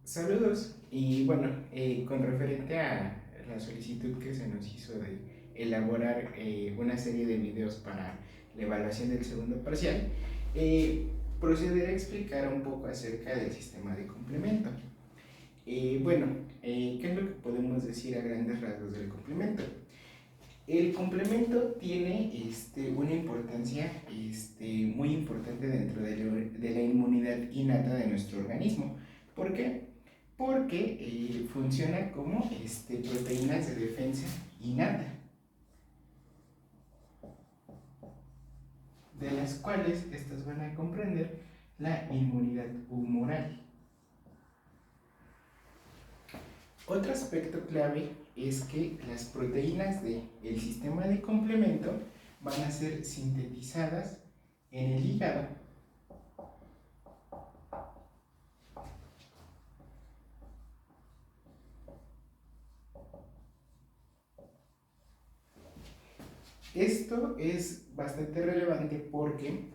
Saludos. Y bueno, con referente a la solicitud que se nos hizo de elaborar una serie de videos para la evaluación del segundo parcial, eh, procederé a explicar un poco acerca del sistema de complemento. Bueno, ¿qué es lo que podemos decir a grandes rasgos del complemento? El complemento tiene una importancia muy importante dentro de la inmunidad innata de nuestro organismo. ¿Por qué? Porque funciona como proteínas de defensa innata, de las cuales estas van a comprender la inmunidad humoral. Otro aspecto clave es que las proteínas del sistema de complemento van a ser sintetizadas en el hígado. Esto es bastante relevante porque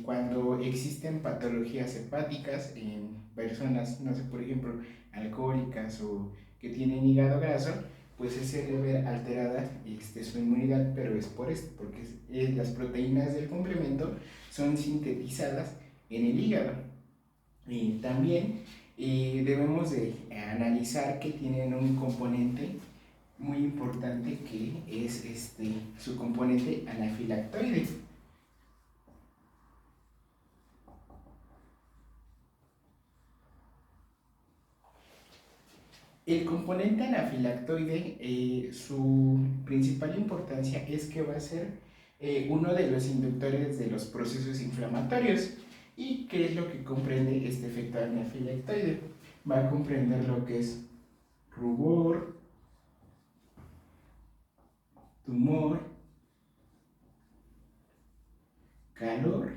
cuando existen patologías hepáticas en personas, no sé, por ejemplo, alcohólicas o que tienen hígado graso, pues se suele ver alterada su inmunidad, pero es por esto, porque las proteínas del complemento son sintetizadas en el hígado. Y también debemos de analizar que tienen un componente muy importante que es su componente anafilactoide. El componente anafilactoide, su principal importancia es que va a ser uno de los inductores de los procesos inflamatorios. ¿Y qué es lo que comprende este efecto anafilactoide? Va a comprender lo que es rubor, tumor, calor,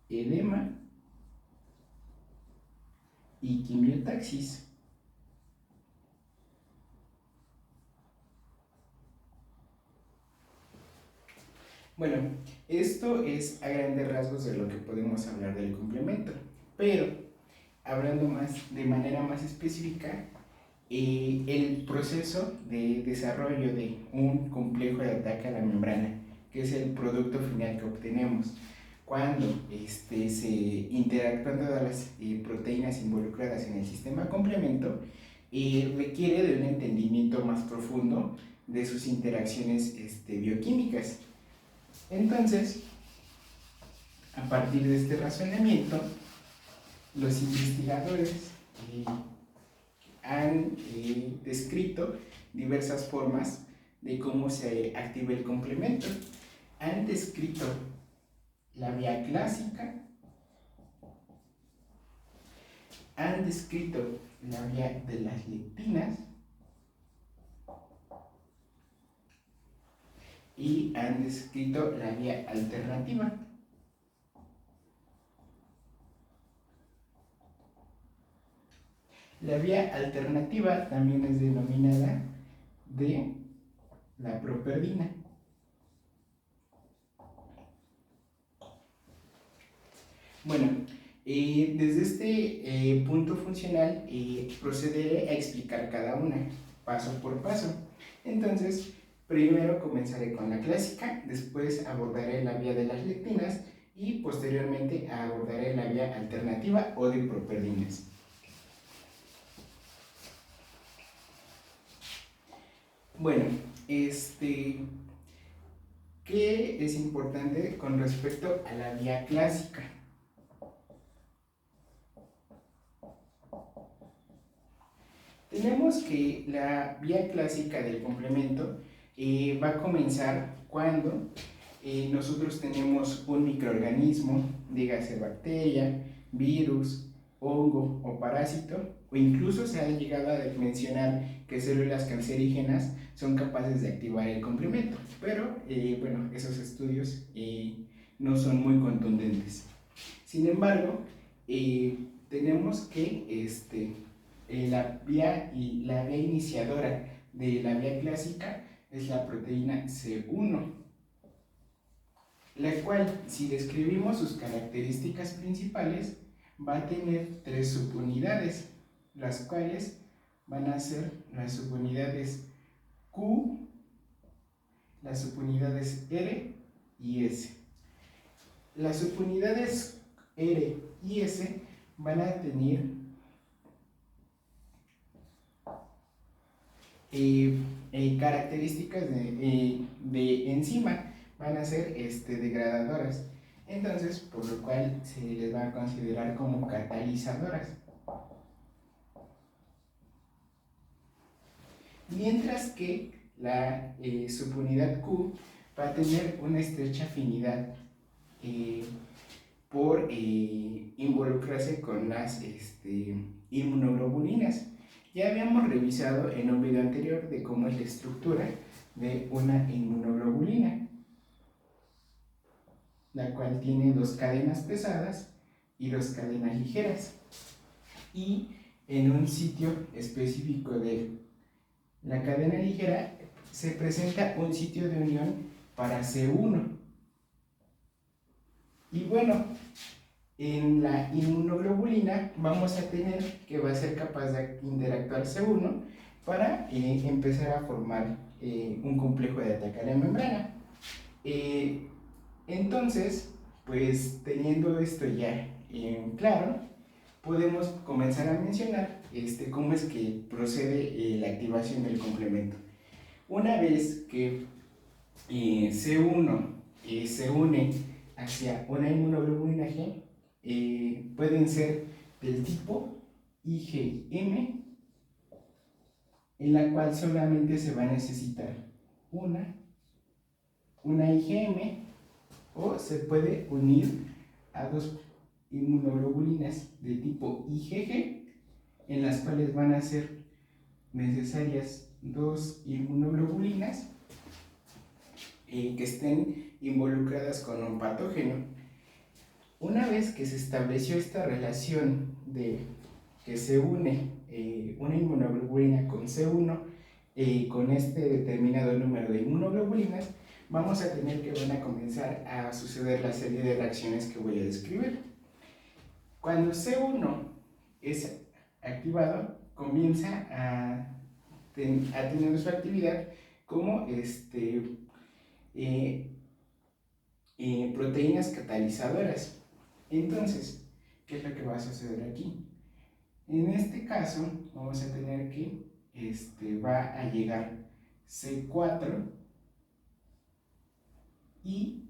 edema y quimiotaxis. Bueno, esto es a grandes rasgos de lo que podemos hablar del complemento, pero hablando de manera más específica, el proceso de desarrollo de un complejo de ataque a la membrana, que es el producto final que obtenemos cuando se interactúan todas las proteínas involucradas en el sistema complemento, requiere de un entendimiento más profundo de sus interacciones bioquímicas. Entonces, a partir de este razonamiento, los investigadores han descrito diversas formas de cómo se activa el complemento. Han descrito la vía clásica, han descrito la vía de las lectinas y han descrito la vía alternativa. La vía alternativa también es denominada de la properdina. Bueno, desde este punto funcional procederé a explicar cada una, paso por paso. Entonces, primero comenzaré con la clásica, después abordaré la vía de las lectinas y posteriormente abordaré la vía alternativa o de properdinas. Bueno, ¿qué es importante con respecto a la vía clásica? Tenemos que la vía clásica del complemento va a comenzar cuando nosotros tenemos un microorganismo, dígase bacteria, virus, hongo o parásito, o incluso se ha llegado a mencionar que células cancerígenas son capaces de activar el complemento, pero bueno, esos estudios no son muy contundentes. Sin embargo, tenemos que la vía iniciadora de la vía clásica es la proteína C1, la cual, si describimos sus características principales, va a tener tres subunidades, las cuales van a ser las subunidades Q, las subunidades R y S. Las subunidades R y S van a tener características de enzima, van a ser degradadoras. Entonces, por lo cual se les va a considerar como catalizadoras. Mientras que la subunidad Q va a tener una estrecha afinidad por involucrarse con las inmunoglobulinas. Ya habíamos revisado en un video anterior de cómo es la estructura de una inmunoglobulina, la cual tiene dos cadenas pesadas y dos cadenas ligeras. Y en un sitio específico de la cadena ligera se presenta un sitio de unión para C1. Y bueno, en la inmunoglobulina vamos a tener que va a ser capaz de interactuar C1 para empezar a formar un complejo de ataque a la membrana. Entonces, pues teniendo esto ya claro, podemos comenzar a mencionar cómo es que procede la activación del complemento. Una vez que C1 se une hacia una inmunoglobulina G, pueden ser del tipo IgM, en la cual solamente se va a necesitar una IgM, o se puede unir a dos inmunoglobulinas de tipo IgG, en las cuales van a ser necesarias dos inmunoglobulinas que estén involucradas con un patógeno. Una vez que se estableció esta relación de que se une una inmunoglobulina con C1 con este determinado número de inmunoglobulinas, vamos a tener que van a comenzar a suceder la serie de reacciones que voy a describir. Cuando C1 es activado, comienza a tener su actividad como proteínas catalizadoras. Entonces, ¿qué es lo que va a suceder aquí? En este caso, vamos a tener que va a llegar C4 y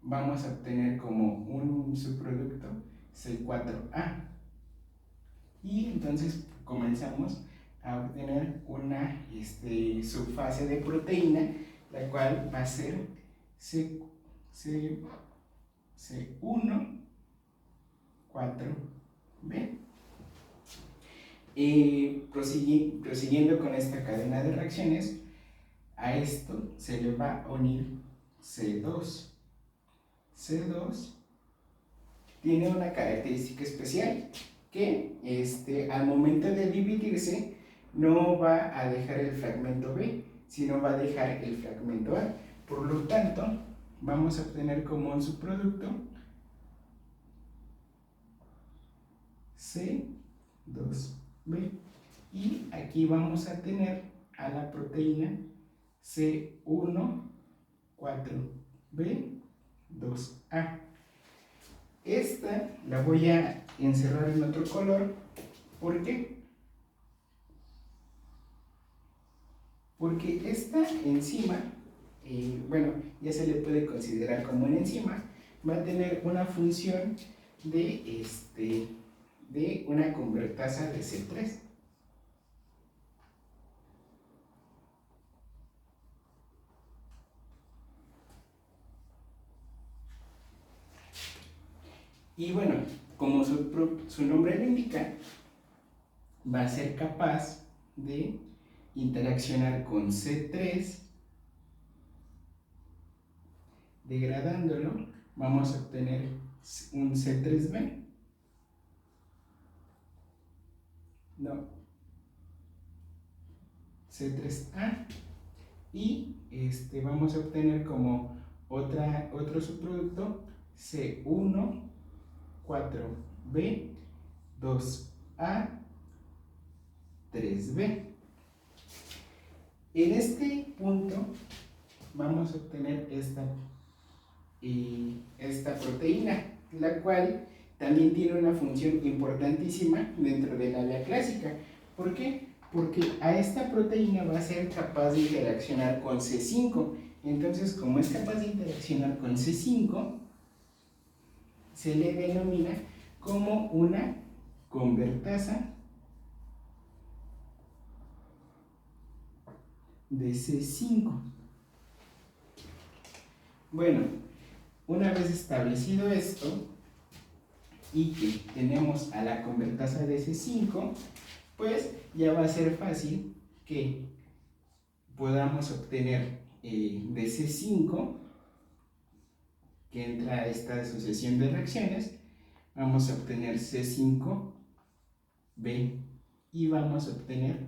vamos a obtener como un subproducto C4A. Y entonces comenzamos a obtener una subfase de proteína, la cual va a ser C1 4B. Prosiguiendo con esta cadena de reacciones, a esto se le va a unir C2. C2 tiene una característica especial, que al momento de dividirse no va a dejar el fragmento B, sino va a dejar el fragmento A. Por lo tanto, vamos a obtener como un subproducto C2B. Y aquí vamos a tener a la proteína C14B2A. Esta la voy a encerrar en otro color. ¿Por qué? Porque esta enzima, bueno, ya se le puede considerar como una enzima, va a tener una función de una convertasa de C3. Y bueno, como su nombre lo indica, va a ser capaz de interaccionar con C3, degradándolo, vamos a obtener un C3B. No, C3A. Y vamos a obtener como otro subproducto C1, 4B, 2A, 3B. En este punto vamos a obtener esta proteína, la cual también tiene una función importantísima dentro de la vía clásica. ¿Por qué? Porque a esta proteína va a ser capaz de interaccionar con C5. Entonces, como es capaz de interaccionar con C5, se le denomina como una convertasa de C5. Bueno, una vez establecido esto y que tenemos a la convertasa de C5, pues ya va a ser fácil que podamos obtener de C5, que entra a esta asociación de reacciones, vamos a obtener C5B y vamos a obtener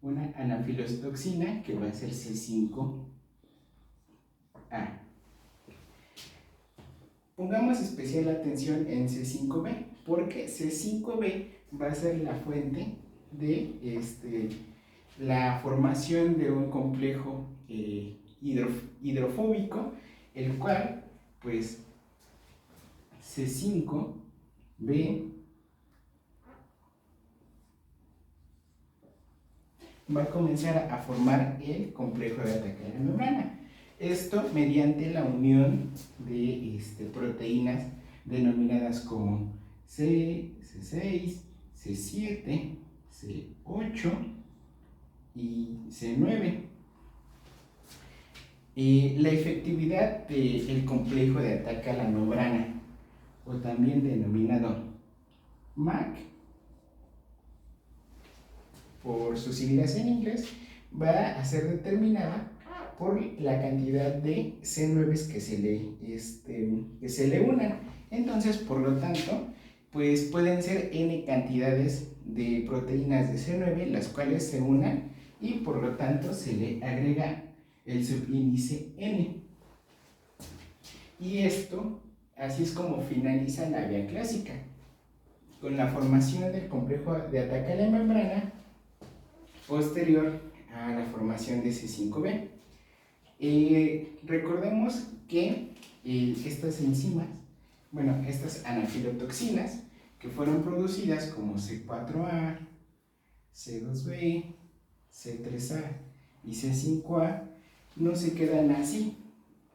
una anafilostoxina que va a ser C5A. Pongamos especial atención en C5B, porque C5B va a ser la fuente de la formación de un complejo hidrofóbico, el cual, pues, C5B va a comenzar a formar el complejo de ataque a la membrana. Esto mediante la unión de proteínas denominadas como C6, C7, C8 y C9. La efectividad del complejo de ataque a la membrana, o también denominado MAC, por sus siglas en inglés, va a ser determinada por la cantidad de C9 que se le unan. Entonces, por lo tanto, pues pueden ser N cantidades de proteínas de C9 las cuales se unan y por lo tanto se le agrega el subíndice N. Y esto, así es como finaliza la vía clásica, con la formación del complejo de ataque a la membrana posterior a la formación de C5B. Recordemos que estas enzimas, bueno, estas anafilotoxinas que fueron producidas como C4A, C2B, C3A y C5A no se quedan así,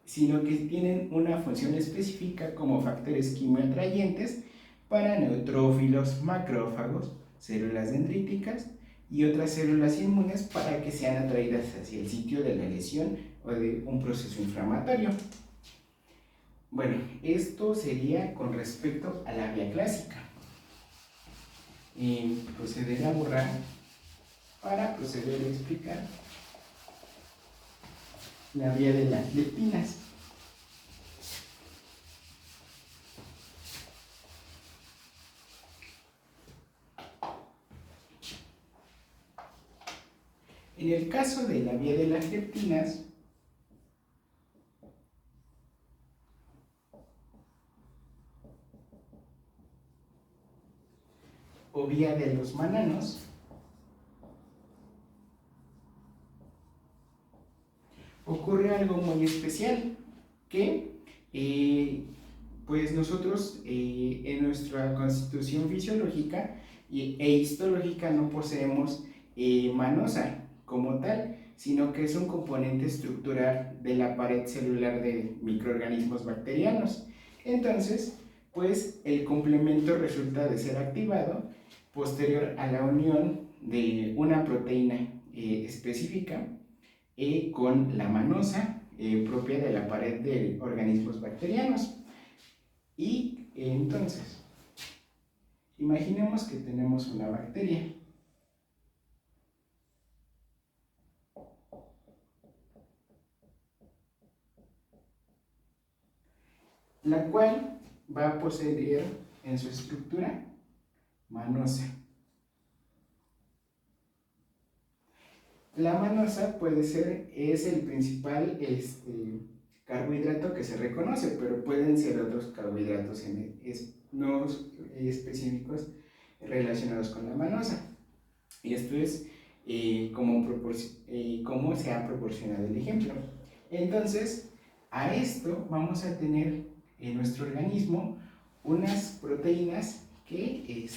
sino que tienen una función específica como factores quimioatrayentes para neutrófilos, macrófagos, células dendríticas y otras células inmunes para que sean atraídas hacia el sitio de la lesión o de un proceso inflamatorio. Bueno, esto sería con respecto a la vía clásica. Procederé a borrar para proceder a explicar la vía de las leptinas. En el caso de la vía de las leptinas, o vía de los mananos, ocurre algo muy especial, que pues nosotros en nuestra constitución fisiológica e histológica no poseemos manosa como tal, sino que es un componente estructural de la pared celular de microorganismos bacterianos. Entonces, pues el complemento resulta de ser activado posterior a la unión de una proteína específica con la manosa propia de la pared de organismos bacterianos. Y entonces, imaginemos que tenemos una bacteria. La cual va a poseer en su estructura manosa. La manosa es el principal carbohidrato que se reconoce, pero pueden ser otros carbohidratos no específicos relacionados con la manosa. Y esto es cómo se ha proporcionado el ejemplo. Entonces, a esto vamos a tener en nuestro organismo unas proteínas que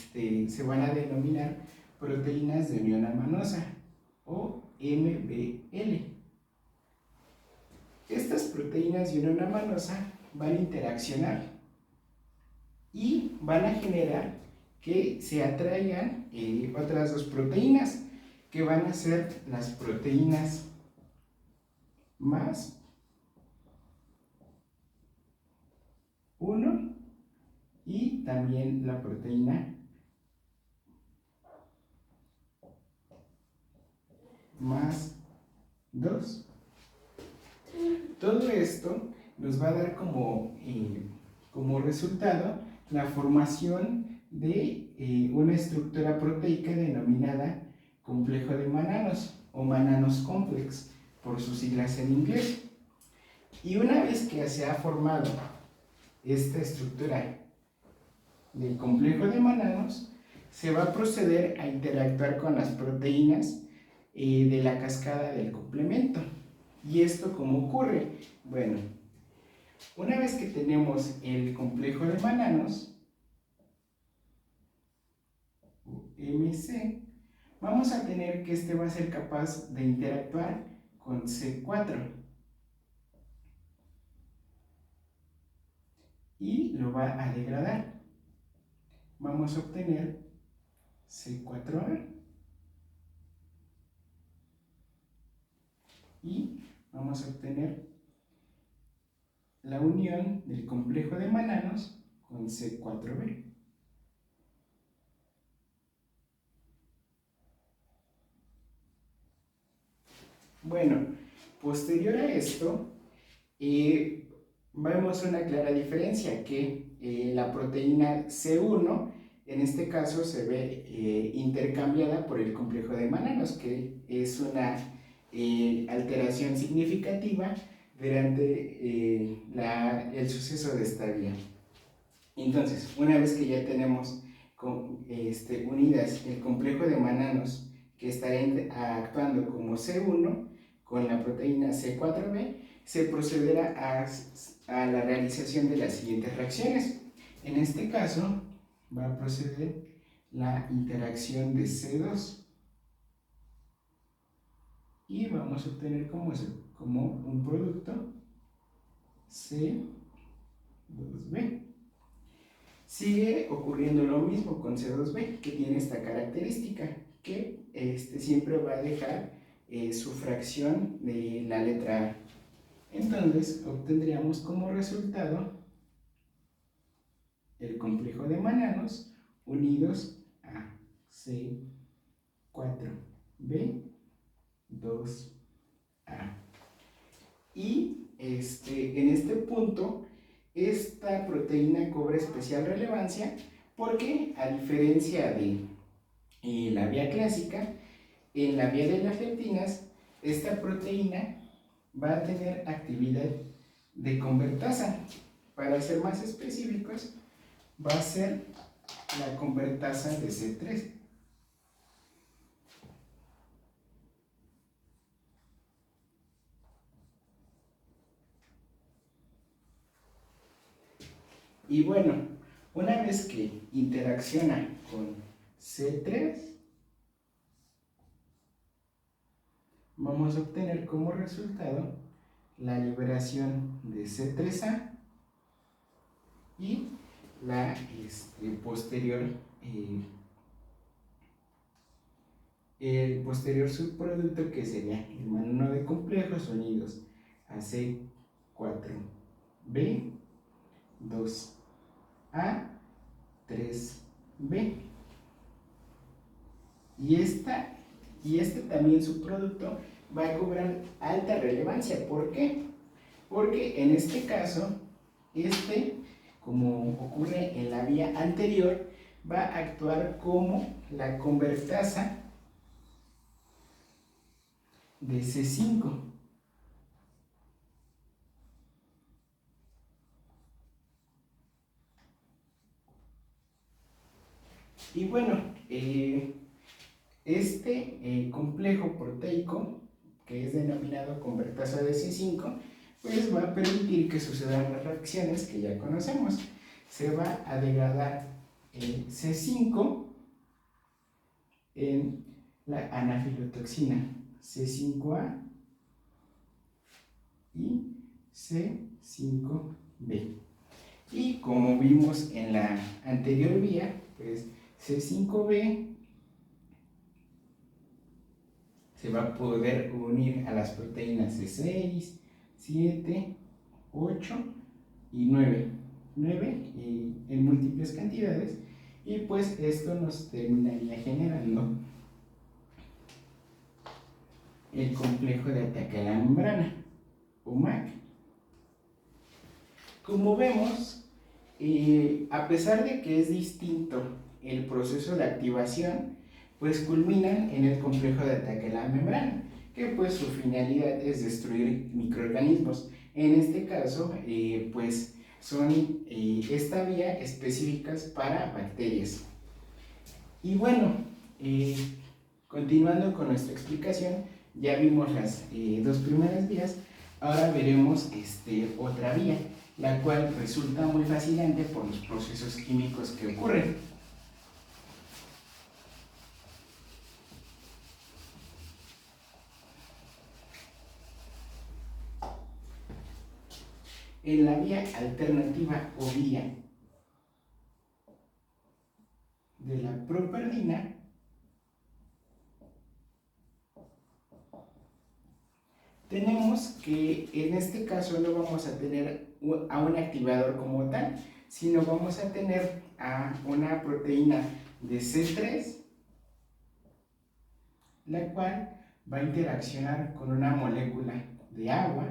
se van a denominar proteínas de unión amanosa o MBL. Estas proteínas de unión amanosa van a interaccionar y van a generar que se atraigan otras dos proteínas que van a ser las proteínas más 1 y también la proteína más 2. Todo esto nos va a dar como resultado la formación de una estructura proteica denominada complejo de Mananos o Mananos Complex por sus siglas en inglés. Y una vez que se ha formado esta estructura del complejo de Mananos, se va a proceder a interactuar con las proteínas de la cascada del complemento. ¿Y esto cómo ocurre? Bueno, una vez que tenemos el complejo de Mananos, MC, vamos a tener que va a ser capaz de interactuar con C4 y lo va a degradar. Vamos a obtener C4A y vamos a obtener la unión del complejo de Mananos con C4B. Bueno, posterior a esto, vemos una clara diferencia, que la proteína C1, en este caso, se ve intercambiada por el complejo de Mananos, que es una alteración significativa durante el suceso de esta vía. Entonces, una vez que ya tenemos unidas el complejo de Mananos, que estará actuando como C1 con la proteína C4B, se procederá a la realización de las siguientes reacciones. En este caso, va a proceder la interacción de C2 y vamos a obtener como un producto C2B. Sigue ocurriendo lo mismo con C2B, que tiene esta característica, que siempre va a dejar su fracción de la letra A. Entonces obtendríamos como resultado el complejo de Mananos unidos a C4B2A. Y en este punto, esta proteína cobra especial relevancia porque, a diferencia de la vía clásica, en la vía de las leptinas, esta proteína va a tener actividad de convertasa. Para ser más específicos, va a ser la convertasa de C3. Y bueno, una vez que interacciona con C3, vamos a obtener como resultado la liberación de C3A y la el posterior subproducto, que sería el manano de complejos unidos a C4B2A3B. Y este también subproducto va a cobrar alta relevancia. ¿Por qué? Porque en este caso, como ocurre en la vía anterior, va a actuar como la convertasa de C5. Y bueno, este complejo proteico, que es denominado convertasa de C5, pues va a permitir que sucedan las reacciones que ya conocemos. Se va a degradar el C5 en la anafilotoxina C5A y C5B. Y como vimos en la anterior vía, pues C5B se va a poder unir a las proteínas C6, 7, 8 y 9. 9 en múltiples cantidades, y pues esto nos terminaría generando el complejo de ataque a la membrana, o MAC. Como vemos, a pesar de que es distinto el proceso de activación, pues culminan en el complejo de ataque a la membrana, que pues su finalidad es destruir microorganismos. En este caso, pues son esta vía específicas para bacterias. Y bueno, continuando con nuestra explicación, ya vimos las dos primeras vías. Ahora veremos otra vía, la cual resulta muy fascinante por los procesos químicos que ocurren. En la vía alternativa o vía de la properdina, tenemos que en este caso no vamos a tener a un activador como tal, sino vamos a tener a una proteína de C3, la cual va a interaccionar con una molécula de agua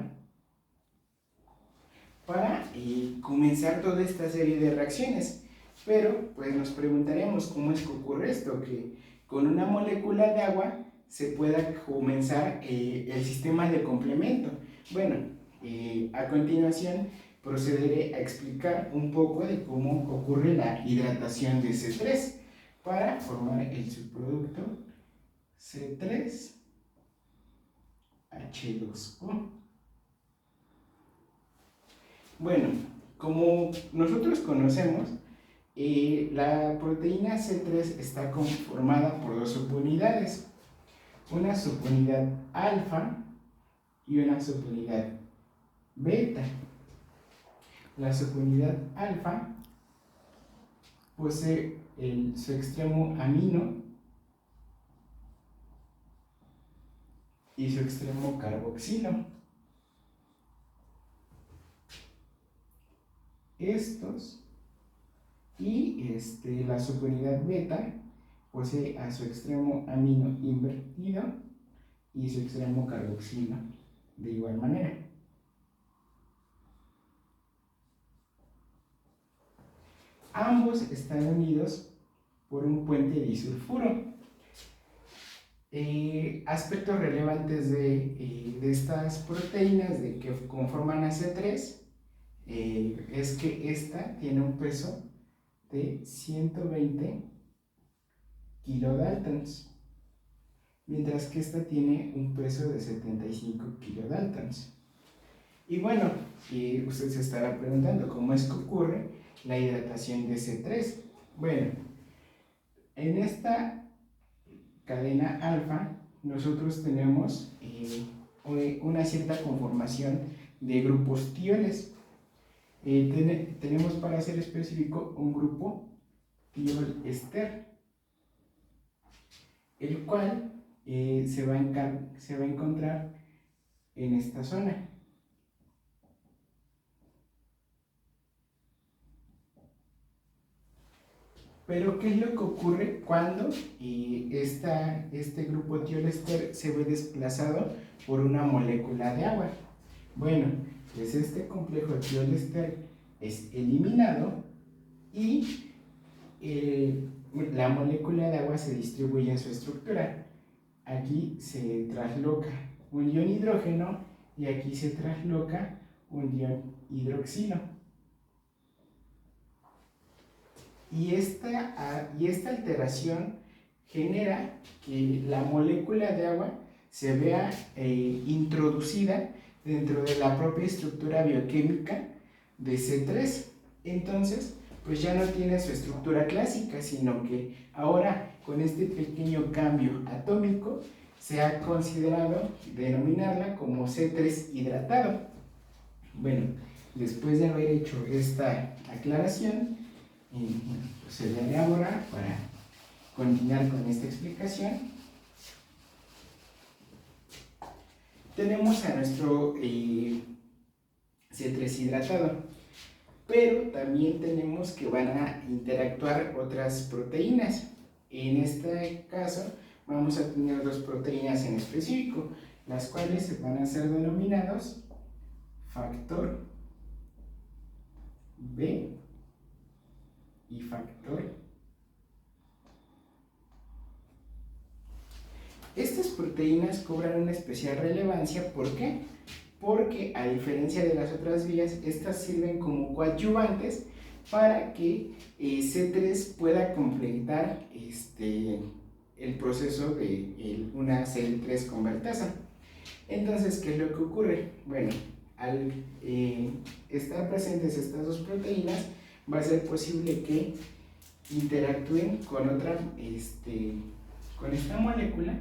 para comenzar toda esta serie de reacciones. Pero pues nos preguntaremos cómo es que ocurre esto, que con una molécula de agua se pueda comenzar el sistema de complemento. Bueno, a continuación procederé a explicar un poco de cómo ocurre la hidratación de C3 para formar el subproducto C3H2O. Bueno, como nosotros conocemos, la proteína C3 está conformada por dos subunidades, una subunidad alfa y una subunidad beta. La subunidad alfa posee su extremo amino y su extremo carboxilo. Estos y la subunidad beta posee a su extremo amino invertido y su extremo carboxilo de igual manera. Ambos están unidos por un puente disulfuro. Aspectos relevantes de estas proteínas de que conforman a C3 es que esta tiene un peso de 120 kilodaltons, mientras que esta tiene un peso de 75 kilodaltons. Y bueno, usted se estará preguntando cómo es que ocurre la hidratación de C3. Bueno, en esta cadena alfa nosotros tenemos una cierta conformación de grupos tioles. Tenemos, para ser específico, un grupo tiol ester, el cual se va a encontrar en esta zona. Pero ¿qué es lo que ocurre cuando este grupo tiolester se ve desplazado por una molécula de agua? Bueno, pues este complejo tiolester es eliminado y la molécula de agua se distribuye en su estructura. Aquí se trasloca un ion hidrógeno y aquí se trasloca un ion hidroxilo. y esta alteración genera que la molécula de agua se vea introducida dentro de la propia estructura bioquímica de C3. Entonces, pues ya no tiene su estructura clásica, sino que ahora con este pequeño cambio atómico se ha considerado denominarla como C3 hidratado. Bueno, después de haber hecho esta aclaración, procederé ahora para continuar con esta explicación. Tenemos a nuestro C3 hidratado, pero también tenemos que van a interactuar otras proteínas. En este caso vamos a tener dos proteínas en específico, las cuales van a ser denominados factor B y factor. Estas proteínas cobran una especial relevancia, ¿por qué? Porque a diferencia de las otras vías, estas sirven como coadyuvantes para que C3 pueda completar el proceso de una C3 convertasa. Entonces, ¿qué es lo que ocurre? Bueno, al estar presentes estas dos proteínas, va a ser posible que interactúen con con esta molécula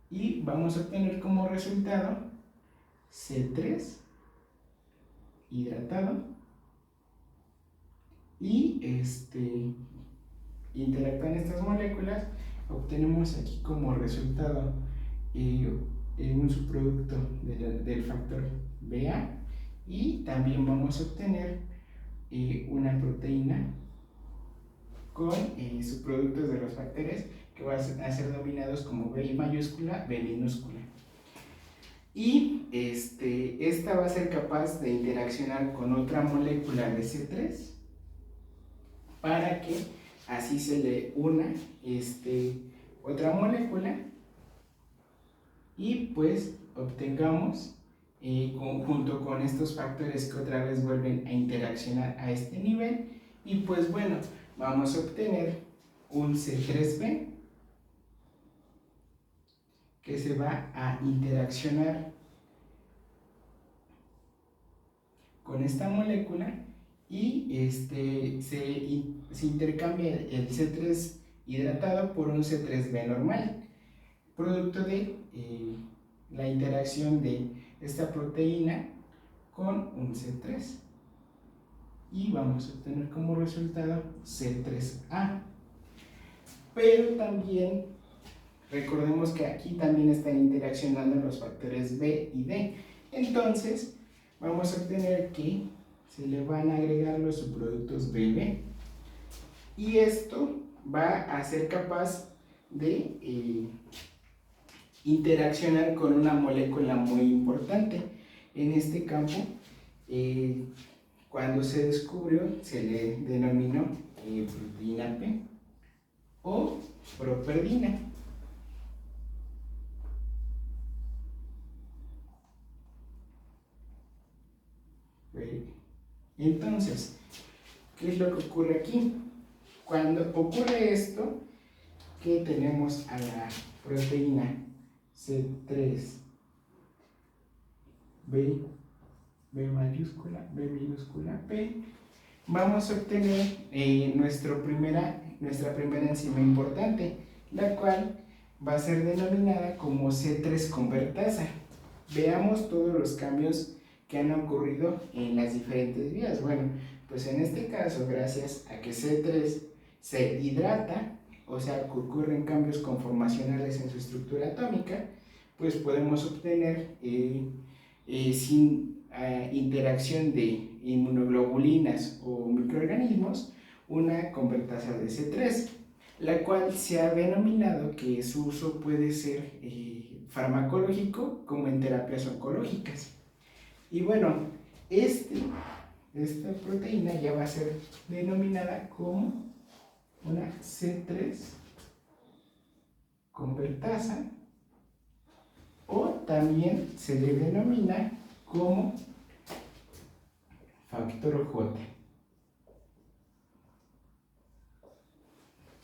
y vamos a obtener como resultado C3 hidratado y interactúan estas moléculas, obtenemos aquí como resultado un subproducto del factor BA y también vamos a obtener una proteína con subproductos de los factores que van a ser denominados como B mayúscula, B minúscula. Y esta va a ser capaz de interaccionar con otra molécula de C3 para que así se le una otra molécula y pues obtengamos junto con estos factores que otra vez vuelven a interaccionar a este nivel y pues bueno, vamos a obtener un C3B que se va a interaccionar con esta molécula y se intercambia el C3 hidratado por un C3B normal, producto de la interacción de esta proteína con un C3 y vamos a obtener como resultado C3A. Pero también recordemos que aquí también están interaccionando los factores B y D, entonces vamos a obtener que se le van a agregar los subproductos BB y esto va a ser capaz de interaccionar con una molécula muy importante. En este campo, cuando se descubrió, se le denominó proteína P o properdina. Entonces, ¿qué es lo que ocurre aquí? Cuando ocurre esto, que tenemos a la proteína C3 B mayúscula, B minúscula P, vamos a obtener nuestra primera enzima importante, la cual va a ser denominada como C3 convertasa. Veamos todos los cambios que han ocurrido en las diferentes vías. Bueno, pues en este caso, gracias a que C3 se hidrata, o sea, que ocurren cambios conformacionales en su estructura atómica, pues podemos obtener sin interacción de inmunoglobulinas o microorganismos una convertasa de C3, la cual se ha denominado que su uso puede ser farmacológico como en terapias oncológicas. Y bueno, esta proteína ya va a ser denominada como una C3 convertasa o también se le denomina como factor J.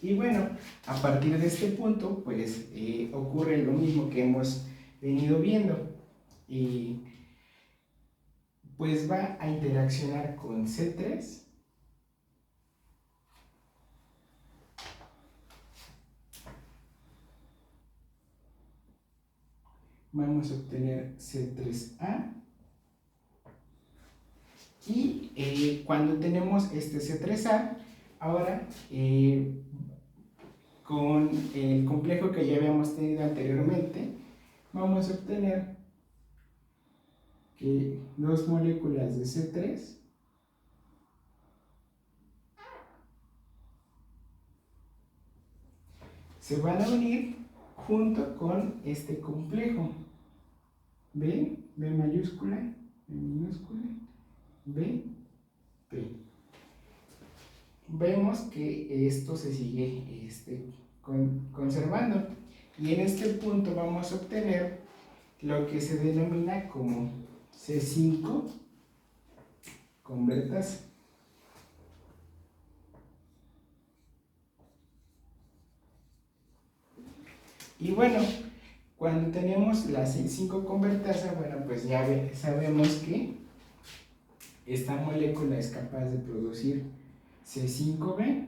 Y bueno, a partir de este punto, pues ocurre lo mismo que hemos venido viendo. Y pues va a interaccionar con C3. Vamos a obtener C3A. Y cuando tenemos este C3A, ahora con el complejo que ya habíamos tenido anteriormente, vamos a obtener que dos moléculas de C3 se van a unir junto con este complejo. B, B mayúscula, B minúscula, B, P. Vemos que esto se sigue conservando. Y en este punto vamos a obtener lo que se denomina como C5 convertasa. Y bueno, cuando tenemos la C5 convertasa, bueno, pues ya sabemos que esta molécula es capaz de producir C5B,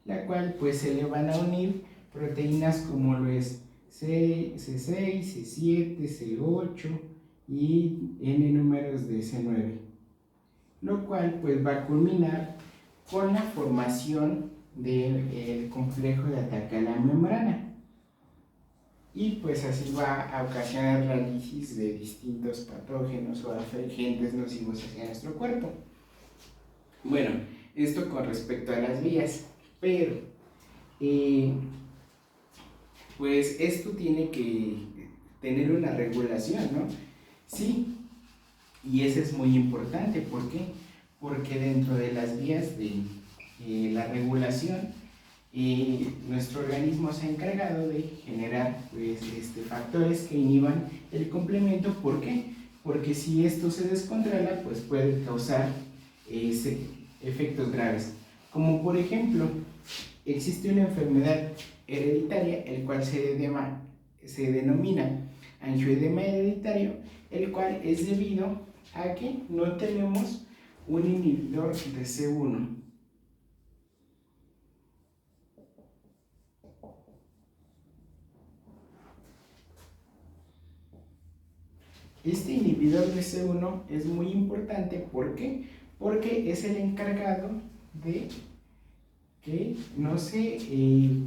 la cual pues se le van a unir proteínas como lo es C6, C7, C8 y N números de C9, lo cual pues va a culminar con la formación del complejo de ataque a la membrana. Y pues así va a ocasionar la lisis de distintos patógenos o agentes nocivos hacia nuestro cuerpo. Bueno, esto con respecto a las vías, pero pues esto tiene que tener una regulación, ¿no? Sí, y eso es muy importante. ¿Por qué? Porque dentro de las vías de la regulación, nuestro organismo se ha encargado de generar pues, factores que inhiban el complemento. ¿Por qué? Porque si esto se descontrola, pues puede causar efectos graves. Como por ejemplo, existe una enfermedad hereditaria, el cual se denomina angioedema hereditario, el cual es debido a que no tenemos un inhibidor de C1. Este inhibidor de C1 es muy importante. ¿Por qué? Porque es el encargado de que no se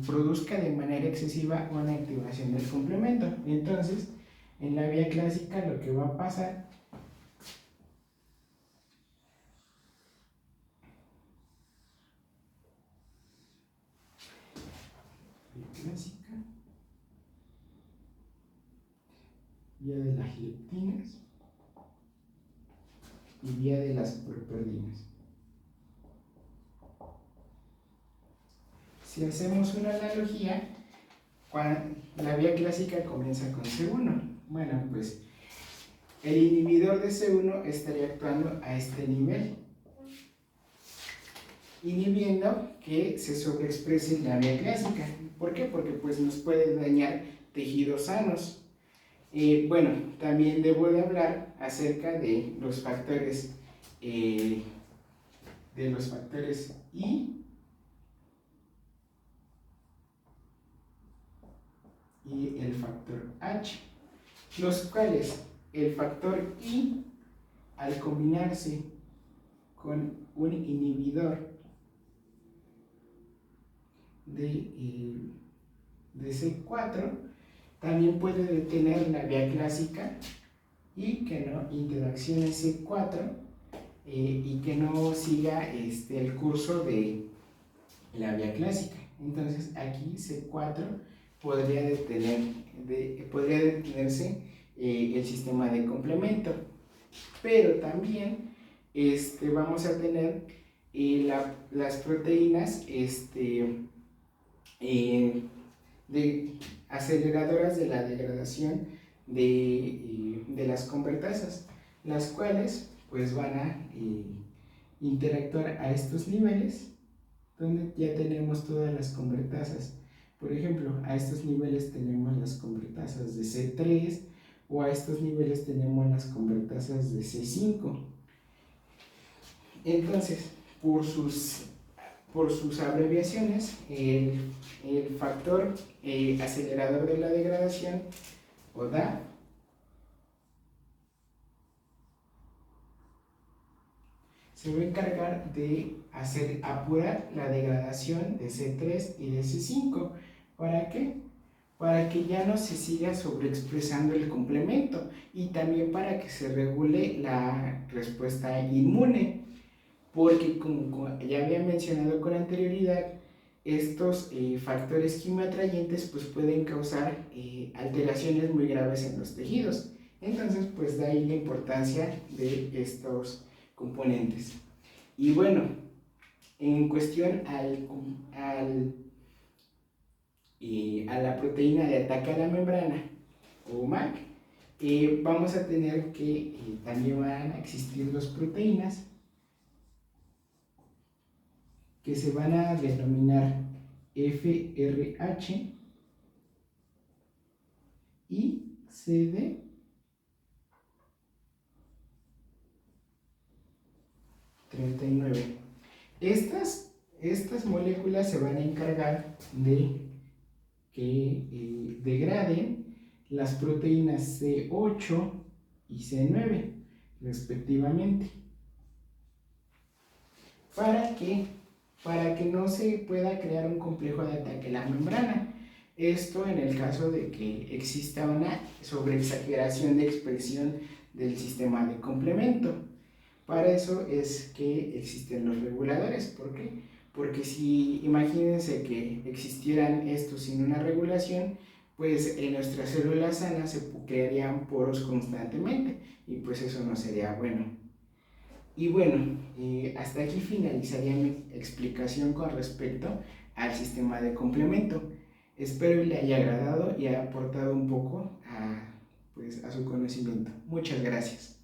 produzca de manera excesiva una activación del complemento. Entonces, en la vía clásica lo que va a pasar vía de las leptinas y vía de las properdinas. Si hacemos una analogía, la vía clásica comienza con C1. Bueno, pues el inhibidor de C1 estaría actuando a este nivel, inhibiendo que se sobreexprese la vía clásica. ¿Por qué? Porque pues nos puede dañar tejidos sanos. Bueno, también debo de hablar acerca de los factores I y el factor H, los cuales el factor I, al combinarse con un inhibidor de C4, también puede detener la vía clásica y que no interaccione C4 y que no siga el curso de la vía clásica. Entonces aquí C4 podría detenerse el sistema de complemento, pero también vamos a tener las proteínas aceleradoras de la degradación de las convertasas, las cuales pues van a interactuar a estos niveles donde ya tenemos todas las convertasas. Por ejemplo, a estos niveles tenemos las convertasas de C3 o a estos niveles tenemos las convertasas de C5. Entonces, por sus abreviaciones, el factor acelerador de la degradación, o DA, se va a encargar de apurar la degradación de C3 y de C5. ¿Para qué? Para que ya no se siga sobreexpresando el complemento y también para que se regule la respuesta inmune, porque como ya había mencionado con anterioridad, estos factores quimioatrayentes pues pueden causar alteraciones muy graves en los tejidos. Entonces, pues de ahí la importancia de estos componentes. Y bueno, en cuestión a la proteína de ataque a la membrana, o MAC, vamos a tener que también van a existir dos proteínas que se van a denominar FRH y CD39. Estas moléculas se van a encargar de que degraden las proteínas C8 y C9 respectivamente. ¿Para qué? Para que no se pueda crear un complejo de ataque a la membrana. Esto en el caso de que exista una sobreexageración de expresión del sistema de complemento. Para eso es que existen los reguladores. ¿Por qué? Porque si imagínense que existieran estos sin una regulación, pues en nuestras células sanas se crearían poros constantemente y pues eso no sería bueno. Y bueno, hasta aquí finalizaría mi explicación con respecto al sistema de complemento. Espero le haya agradado y haya aportado un poco pues, a su conocimiento. Muchas gracias.